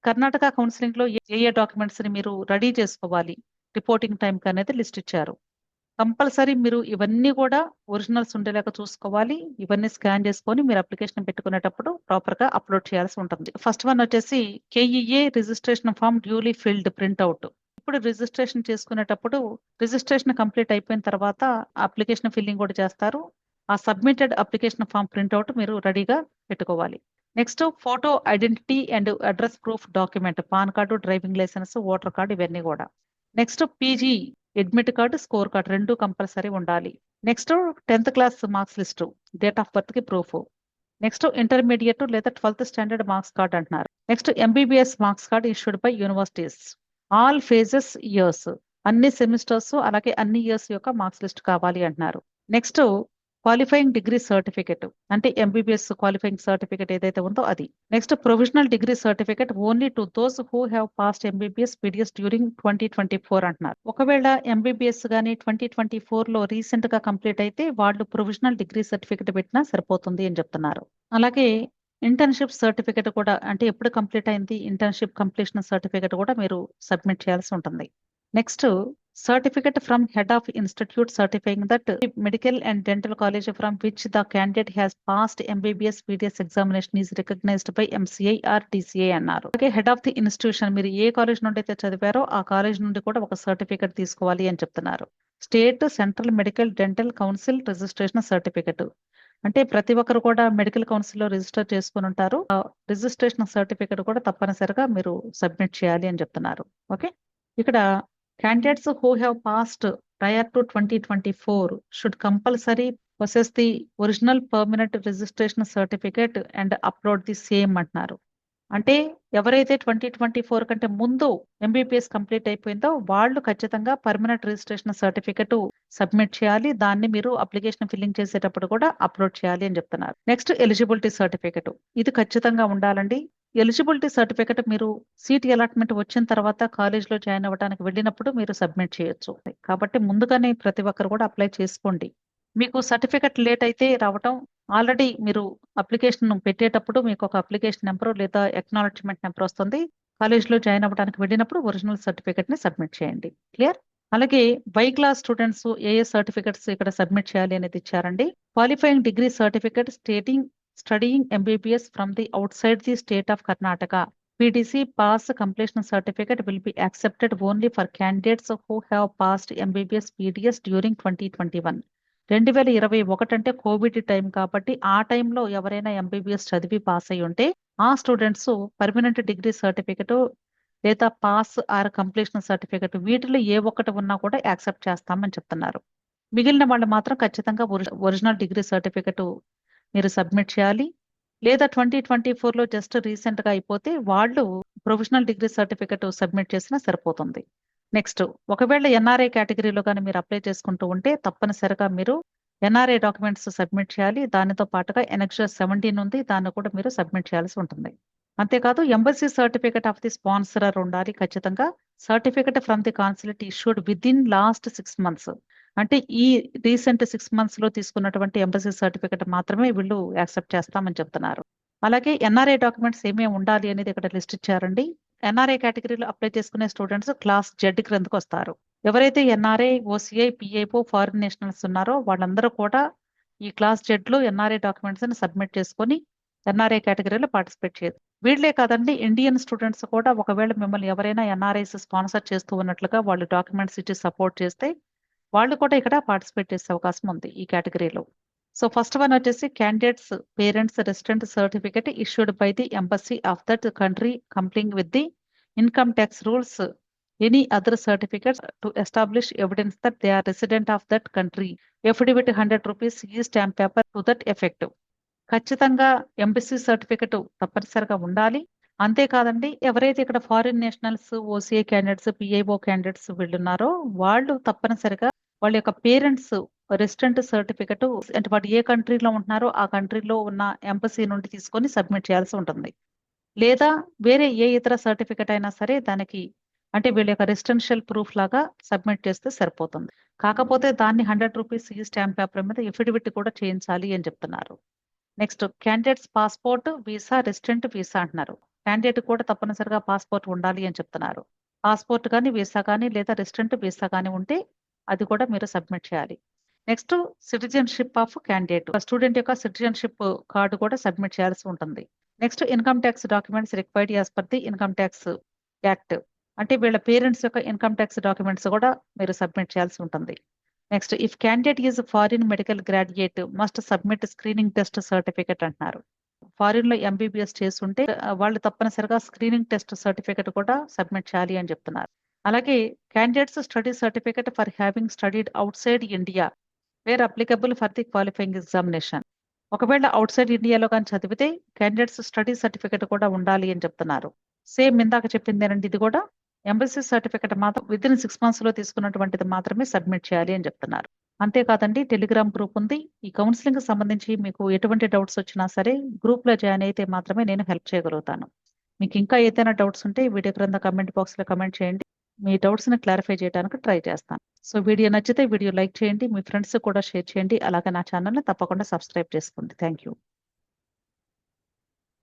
కర్ణాటక కౌన్సిలింగ్‌లో ఏ డాక్యుమెంట్స్‌ని మీరు రెడీ చేసుకోవాలి, రిపోర్టింగ్ టైమ్‌కి అనేది లిస్ట్ ఇచ్చారు. కంపల్సరీ మీరు ఇవన్నీ కూడా ఒరిజినల్స్ ఉండేలాగా చూసుకోవాలి. ఇవన్నీ స్కాన్ చేసుకొని మీరు అప్లికేషన్ పెట్టుకునేటప్పుడు ప్రాపర్‌గా అప్‌లోడ్ చేయాల్సి ఉంటుంది. ఫస్ట్ వన్ వచ్చేసి KEA registration form duly filled printout. ఇప్పుడు రిజిస్ట్రేషన్ చేసుకునేటప్పుడు రిజిస్ట్రేషన్ కంప్లీట్ అయిపోయిన తర్వాత అప్లికేషన్ ఫిల్లింగ్ కూడా చేస్తారు. ఆ సబ్మిటెడ్ అప్లికేషన్ ఫార్మ్ ప్రింట్‌ఔట్ మీరు రెడీగా పెట్టుకోవాలి. Next photo identity and address proof document, PAN card, driving licence, voter card ఇవన్నీ కూడా. Next PG admit card, score card 2 compulsory ఉండాలి. Next 10th class marks list, date of birth కి proof. Next intermediate లేదా 12th standard marks card అంటున్నారు. Next MBBS marks card issued by universities, all phases years, అన్ని semesters అలాగే అన్ని years యొక్క marks list కావాలి అంటున్నారు. నెక్స్ట్ క్వాలిఫైయింగ్ డిగ్రీ సర్టిఫికెట్, అంటే ఎంబీబీఎస్ క్వాలిఫైయింగ్ సర్టిఫికెట్ ఏదైతే ఉందో అది. Next provisional degree certificate only to those who have passed MBBS PDS during 2024 అంటున్నారు. ఒకవేళ ఎంబీబీఎస్ గానీ 2024 లో రీసెంట్ గా కంప్లీట్ అయితే వాళ్ళు ప్రొవిజనల్ డిగ్రీ సర్టిఫికెట్ పెట్టినా సరిపోతుంది అని చెప్తున్నారు. అలాగే ఇంటర్న్షిప్ సర్టిఫికెట్ కూడా, అంటే ఎప్పుడు కంప్లీట్ అయింది ఇంటర్న్షిప్ కంప్లీషన్ సర్టిఫికెట్ కూడా మీరు సబ్మిట్ చేయాల్సి ఉంటుంది. Next certificate from head of institute certifying that medical and dental college from which the candidate has passed MBBS PDS examination is recognised by MCI or TCI అన్నారు. అలాగే head of the institution, మీరు ఏ college నుండి అయితే చదివారో ఆ college నుండి కూడా ఒక certificate తీసుకోవాలి అని చెప్తున్నారు. State central medical dental council registration certificate, అంటే ప్రతి ఒక్కరు కూడా మెడికల్ కౌన్సిల్ లో రిజిస్టర్ చేసుకుని ఉంటారు. ఆ రిజిస్ట్రేషన్ సర్టిఫికెట్ కూడా తప్పనిసరిగా మీరు సబ్మిట్ చేయాలి అని చెప్తున్నారు. ఓకే, ఇక్కడ candidates who have passed prior to 2024 should compulsory possess the original permanent registration certificate and upload the same అంటున్నారు. అంటే ఎవరైతే 2024 కంటే ముందు ఎంబీబీఎస్ కంప్లీట్ అయిపోయిందో వాళ్ళు ఖచ్చితంగా పర్మనెంట్ రిజిస్ట్రేషన్ సర్టిఫికెట్ సబ్మిట్ చేయాలి. దాన్ని మీరు అప్లికేషన్ ఫిల్లింగ్ చేసేటప్పుడు కూడా అప్లోడ్ చేయాలి అని చెప్తున్నారు. నెక్స్ట్ ఎలిజిబిలిటీ సర్టిఫికెట్, ఇది ఖచ్చితంగా ఉండాలండి. ఎలిజిబిలిటీ సర్టిఫికెట్ మీరు సీట్ అలాట్మెంట్ వచ్చిన తర్వాత కాలేజ్లో జాయిన్ అవ్వడానికి వెళ్ళినప్పుడు మీరు సబ్మిట్ చేయొచ్చు. కాబట్టి ముందుగానే ప్రతి ఒక్కరు కూడా అప్లై చేసుకోండి. మీకు సర్టిఫికెట్ లేట్ అయితే రావటం, ఆల్రెడీ మీరు అప్లికేషన్ పెట్టేటప్పుడు మీకు ఒక అప్లికేషన్ నెంబర్ లేదా ఎక్నాలెడ్జ్మెంట్ నెంబర్ వస్తుంది. కాలేజ్లో జాయిన్ అవ్వడానికి వెళ్ళినప్పుడు ఒరిజినల్ సర్టిఫికెట్ ని సబ్మిట్ చేయండి. క్లియర్? అలాగే by class students A certificates ఇక్కడ సబ్మిట్ చేయాలి అనేది ఇచ్చారండి. Qualifying degree certificate stating studying MBBS from the out side the state of Karnataka, PDC pass completion certificate will be accepted only for candidates who have passed MBBS PDS during 2021. 2021 అంటే Covid time కాబట్టి ఆ టైంలో ఎవరైనా MBBS చదివి pass అయి ఉంటే ఆ students permanent degree certificate లేదా పాస్ ఆర్ కంప్లీషన్ సర్టిఫికెట్ వీటిలో ఏ ఒక్కటి ఉన్నా కూడా యాక్సెప్ట్ చేస్తామని చెప్తున్నారు. మిగిలిన వాళ్ళు మాత్రం ఖచ్చితంగా ఒరిజినల్ డిగ్రీ సర్టిఫికెట్ మీరు సబ్మిట్ చేయాలి. లేదా 2024 లో జస్ట్ రీసెంట్ గా అయిపోతే వాళ్ళు ప్రొఫెషనల్ డిగ్రీ సర్టిఫికెట్ సబ్మిట్ చేసినా సరిపోతుంది. నెక్స్ట్ ఒకవేళ ఎన్ఆర్ఐ కేటగిరీలో కానీ మీరు అప్లై చేసుకుంటూ ఉంటే తప్పనిసరిగా మీరు ఎన్ఆర్ఐ డాక్యుమెంట్స్ సబ్మిట్ చేయాలి. దానితో పాటుగా ఎనెక్సర్ 17 ఉంది, దాన్ని కూడా మీరు సబ్మిట్ చేయాల్సి ఉంటుంది. అంతేకాదు embassy certificate of the sponsorer ఉండాలి ఖచ్చితంగా. Certificate from the consulate issued with in last 6 months, అంటే ఈ రీసెంట్ 6 months లో తీసుకున్నటువంటి ఎంబసీ సర్టిఫికెట్ మాత్రమే వీళ్ళు యాక్సెప్ట్ చేస్తామని చెప్తున్నారు. అలాగే ఎన్ఆర్ఐ డాక్యుమెంట్స్ ఏమేమి ఉండాలి అనేది ఇక్కడ లిస్ట్ ఇచ్చారండి. ఎన్ఆర్ఐ కేటగిరీలో అప్లై చేసుకునే స్టూడెంట్స్ క్లాస్ జెడ్ క్రిందకు వస్తారు. ఎవరైతే NRI, OCI, PIO, foreign nationals ఉన్నారో వాళ్ళందరూ కూడా ఈ క్లాస్ జెడ్ లో ఎన్ఆర్ఐ డాక్యుమెంట్స్ ని సబ్మిట్ చేసుకుని ఎన్ఆర్ఐ కేటగిరీలో పార్టిసిపేట్ చేయదు. వీళ్ళే కాదండి, ఇండియన్ స్టూడెంట్స్ కూడా ఒకవేళ మిమ్మల్ని ఎవరైనా ఎన్ఆర్ఐస్ స్పాన్సర్ చేస్తూ ఉన్నట్లుగా వాళ్ళు డాక్యుమెంట్స్ ఇచ్చి సపోర్ట్ చేస్తే వాళ్ళు కూడా ఇక్కడ పార్టిసిపేట్ చేసే అవకాశం ఉంది ఈ కేటగిరీలో. సో ఫస్ట్ వన్ వచ్చేసి candidates parents resident certificate issued by the embassy of that country complying with the income tax rules, any other certificates to establish evidence that they are resident of that country, affidavit 100 rupees ఈ stamp paper to that effect. ఖచ్చితంగా embassy certificate తప్పనిసరిగా ఉండాలి. అంతేకాదండి, ఎవరైతే ఇక్కడ foreign nationals, OCI candidates, PIO candidates వీళ్ళున్నారో వాళ్ళు తప్పనిసరిగా వాళ్ళ యొక్క పేరెంట్స్ రెసిడెంట్ సర్టిఫికెట్, అంటే వాళ్ళు ఏ కంట్రీలో ఉంటున్నారో ఆ కంట్రీలో ఉన్న ఎంబసీ నుండి తీసుకొని సబ్మిట్ చేయాల్సి ఉంటుంది. లేదా వేరే ఏ ఇతర సర్టిఫికెట్ అయినా సరే దానికి, అంటే వీళ్ళ యొక్క రెసిడెన్షియల్ ప్రూఫ్ లాగా సబ్మిట్ చేస్తే సరిపోతుంది. కాకపోతే దాన్ని 100 rupees ఈ స్టాంప్ పేపర్ మీద ఎఫిడవిట్ కూడా చేయించాలి అని చెప్తున్నారు. Next candidates passport, visa, resident visa అంటున్నారు. క్యాండిడేట్ కూడా తప్పనిసరిగా పాస్పోర్ట్ ఉండాలి అని చెప్తున్నారు. పాస్పోర్ట్ కానీ వీసా కానీ లేదా రెసిడెంట్ వీసా కానీ ఉంటే అది కూడా మీరు సబ్మిట్ చేయాలి. Next citizenship of candidate, student యొక్క సిటిజన్షిప్ కార్డు కూడా సబ్మిట్ చేయాల్సి ఉంటుంది. Next income tax documents required as per the income tax act, అంటే వీళ్ళ పేరెంట్స్ యొక్క ఇన్కమ్ ట్యాక్స్ డాక్యుమెంట్స్ కూడా మీరు సబ్మిట్ చేయాల్సి ఉంటుంది. Next if candidate is foreign medical graduate must submit screening test certificate అంటున్నారు. ఫారిన్ లో ఎంబీబీఎస్ చేస్తుంటే వాళ్ళు తప్పనిసరిగా స్క్రీనింగ్ టెస్ట్ సర్టిఫికెట్ కూడా సబ్మిట్ చేయాలి అని చెప్తున్నారు. అలాగే candidates study certificate for having studied out side India where applicable for the qualifying examination. ఒకవేళ అవుట్ సైడ్ ఇండియాలో కానీ చదివితే క్యాండిడేట్స్ స్టడీ సర్టిఫికెట్ కూడా ఉండాలి అని చెప్తున్నారు. సేమ్ ఇందాక చెప్పిందేనండి, ఇది కూడా ఎంబసీ సర్టిఫికెట్ మాత్రం విత్ ఇన్ 6 months లో తీసుకున్నటువంటిది మాత్రమే సబ్మిట్ చేయాలి అని చెప్తున్నారు. అంతేకాదండి, టెలిగ్రామ్ గ్రూప్ ఉంది. ఈ కౌన్సిలింగ్ కి సంబంధించి మీకు ఎటువంటి డౌట్స్ వచ్చినా సరే గ్రూప్ లో జాయిన్ అయితే మాత్రమే నేను హెల్ప్ చేయగలుగుతాను. మీకు ఇంకా ఏదైనా డౌట్స్ ఉంటే వీడియో క్రింద కమెంట్ బాక్స్ లో కమెంట్ చేయండి. మీ డౌట్స్ ని క్లారిఫై చేయడానికి ట్రై చేస్తాను. సో వీడియో నచ్చితే వీడియో లైక్ చేయండి, మీ ఫ్రెండ్స్ కూడా షేర్ చేయండి. అలాగే నా ఛానల్ ని తప్పకుండా సబ్స్క్రైబ్ చేసుకోండి. Thank you.